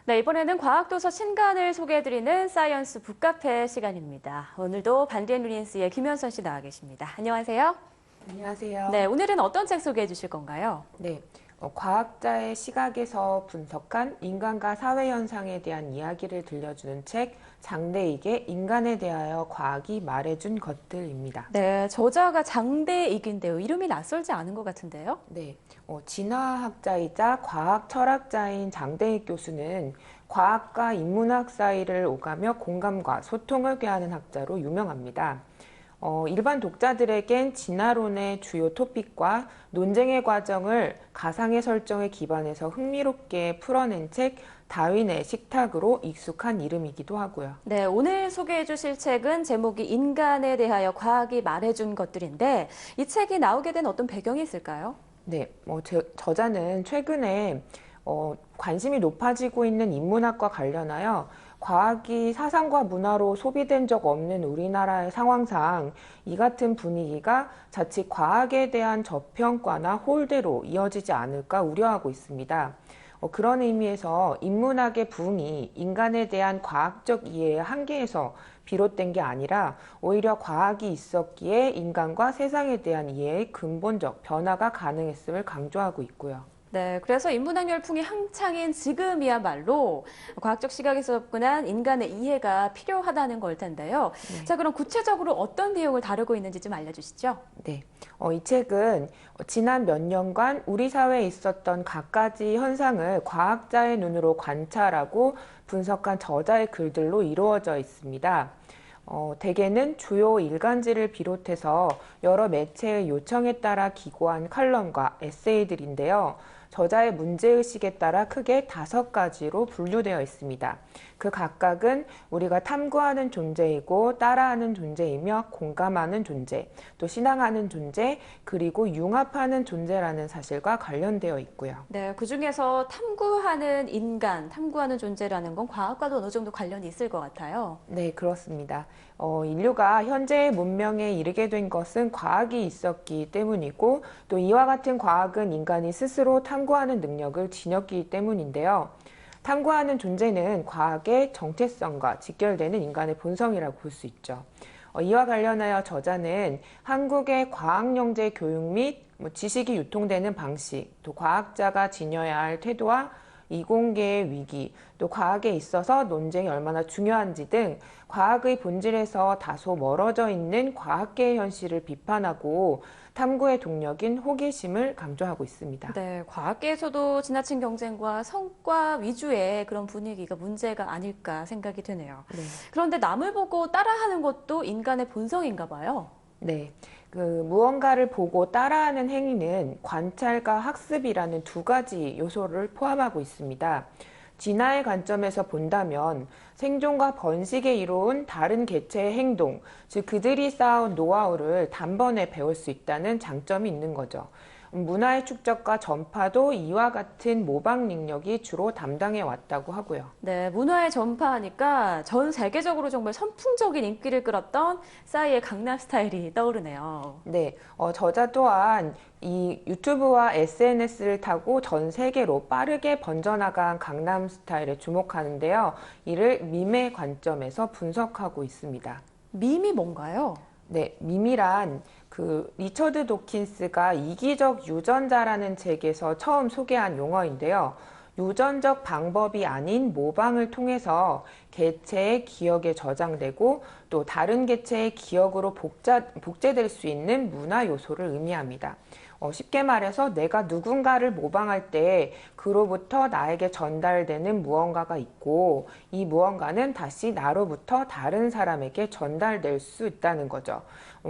네, 이번에는 과학도서 신간을 소개해드리는 사이언스 북카페 시간입니다. 오늘도 반디앤루린스의 김현선 씨 나와 계십니다. 안녕하세요. 안녕하세요. 네, 오늘은 어떤 책 소개해 주실 건가요? 네, 과학자의 시각에서 분석한 인간과 사회 현상에 대한 이야기를 들려주는 책 장대익의 인간에 대하여 과학이 말해준 것들입니다. 네, 저자가 장대익인데요. 이름이 낯설지 않은 것 같은데요? 네, 진화학자이자 과학 철학자인 장대익 교수는 과학과 인문학 사이를 오가며 공감과 소통을 꾀하는 학자로 유명합니다. 일반 독자들에겐 진화론의 주요 토픽과 논쟁의 과정을 가상의 설정에 기반해서 흥미롭게 풀어낸 책 다윈의 식탁으로 익숙한 이름이기도 하고요. 네, 오늘 소개해 주실 책은 제목이 인간에 대하여 과학이 말해준 것들인데 이 책이 나오게 된 어떤 배경이 있을까요? 네, 저자는 최근에 관심이 높아지고 있는 인문학과 관련하여 과학이 사상과 문화로 소비된 적 없는 우리나라의 상황상 이 같은 분위기가 자칫 과학에 대한 저평가나 홀대로 이어지지 않을까 우려하고 있습니다. 그런 의미에서 인문학의 부흥이 인간에 대한 과학적 이해의 한계에서 비롯된 게 아니라 오히려 과학이 있었기에 인간과 세상에 대한 이해의 근본적 변화가 가능했음을 강조하고 있고요. 네, 그래서 인문학 열풍이 한창인 지금이야말로 과학적 시각에서 접근한 인간의 이해가 필요하다는 걸 텐데요. 네. 자, 그럼 구체적으로 어떤 내용을 다루고 있는지 좀 알려주시죠. 네, 이 책은 지난 몇 년간 우리 사회에 있었던 갖가지 현상을 과학자의 눈으로 관찰하고 분석한 저자의 글들로 이루어져 있습니다. 대개는 주요 일간지를 비롯해서 여러 매체의 요청에 따라 기고한 칼럼과 에세이들인데요. 저자의 문제의식에 따라 크게 5가지로 분류되어 있습니다. 그 각각은 우리가 탐구하는 존재이고 따라하는 존재이며 공감하는 존재, 또 신앙하는 존재, 그리고 융합하는 존재라는 사실과 관련되어 있고요. 네, 그중에서 탐구하는 인간, 탐구하는 존재라는 건 과학과도 어느 정도 관련이 있을 것 같아요. 네, 그렇습니다. 인류가 현재의 문명에 이르게 된 것은 과학이 있었기 때문이고 또 이와 같은 과학은 인간이 스스로 탐구하는 능력을 지녔기 때문인데요. 탐구하는 존재는 과학의 정체성과 직결되는 인간의 본성이라고 볼 수 있죠. 이와 관련하여 저자는 한국의 과학영재 교육 및 지식이 유통되는 방식, 또 과학자가 지녀야 할 태도와 이공계의 위기, 또 과학에 있어서 논쟁이 얼마나 중요한지 등 과학의 본질에서 다소 멀어져 있는 과학계의 현실을 비판하고 탐구의 동력인 호기심을 강조하고 있습니다. 네, 과학계에서도 지나친 경쟁과 성과 위주의 그런 분위기가 문제가 아닐까 생각이 드네요. 네. 그런데 남을 보고 따라하는 것도 인간의 본성인가 봐요. 네. 무언가를 보고 따라하는 행위는 관찰과 학습이라는 2가지 요소를 포함하고 있습니다. 진화의 관점에서 본다면 생존과 번식에 이로운 다른 개체의 행동, 즉 그들이 쌓아온 노하우를 단번에 배울 수 있다는 장점이 있는 거죠. 문화의 축적과 전파도 이와 같은 모방 능력이 주로 담당해 왔다고 하고요. 네, 문화의 전파하니까 전 세계적으로 정말 선풍적인 인기를 끌었던 싸이의 강남 스타일이 떠오르네요. 네, 저자 또한 이 유튜브와 SNS를 타고 전 세계로 빠르게 번져나간 강남 스타일에 주목하는데요. 이를 밈의 관점에서 분석하고 있습니다. 밈이 뭔가요? 네, 밈이란 리처드 도킨스가 이기적 유전자라는 책에서 처음 소개한 용어인데요. 유전적 방법이 아닌 모방을 통해서 개체의 기억에 저장되고 또 다른 개체의 기억으로 복제될 수 있는 문화 요소를 의미합니다. 쉽게 말해서 내가 누군가를 모방할 때 그로부터 나에게 전달되는 무언가가 있고 이 무언가는 다시 나로부터 다른 사람에게 전달될 수 있다는 거죠.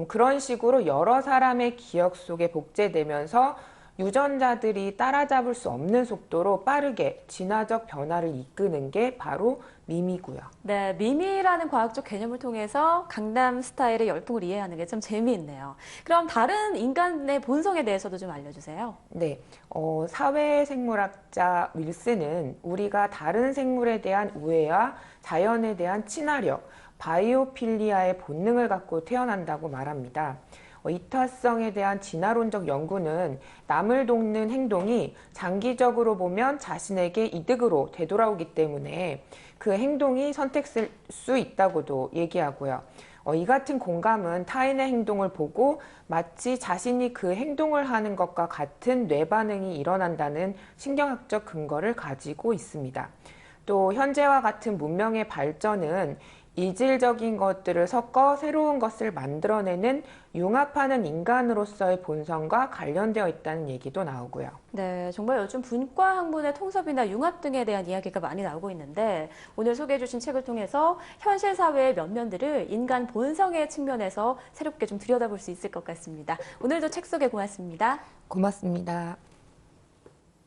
그런 식으로 여러 사람의 기억 속에 복제되면서 유전자들이 따라잡을 수 없는 속도로 빠르게 진화적 변화를 이끄는 게 바로 밈이고요. 네, 밈이라는 과학적 개념을 통해서 강남 스타일의 열풍을 이해하는 게 참 재미있네요. 그럼 다른 인간의 본성에 대해서도 좀 알려주세요. 네, 사회생물학자 윌슨은 우리가 다른 생물에 대한 우애와 자연에 대한 친화력, 바이오필리아의 본능을 갖고 태어난다고 말합니다. 이타성에 대한 진화론적 연구는 남을 돕는 행동이 장기적으로 보면 자신에게 이득으로 되돌아오기 때문에 그 행동이 선택될 수 있다고도 얘기하고요. 이 같은 공감은 타인의 행동을 보고 마치 자신이 그 행동을 하는 것과 같은 뇌 반응이 일어난다는 신경학적 근거를 가지고 있습니다. 또 현재와 같은 문명의 발전은 이질적인 것들을 섞어 새로운 것을 만들어내는 융합하는 인간으로서의 본성과 관련되어 있다는 얘기도 나오고요. 네, 정말 요즘 분과 학문의 통섭이나 융합 등에 대한 이야기가 많이 나오고 있는데 오늘 소개해 주신 책을 통해서 현실 사회의 면면들을 인간 본성의 측면에서 새롭게 좀 들여다볼 수 있을 것 같습니다. 오늘도 책 소개 고맙습니다. 고맙습니다.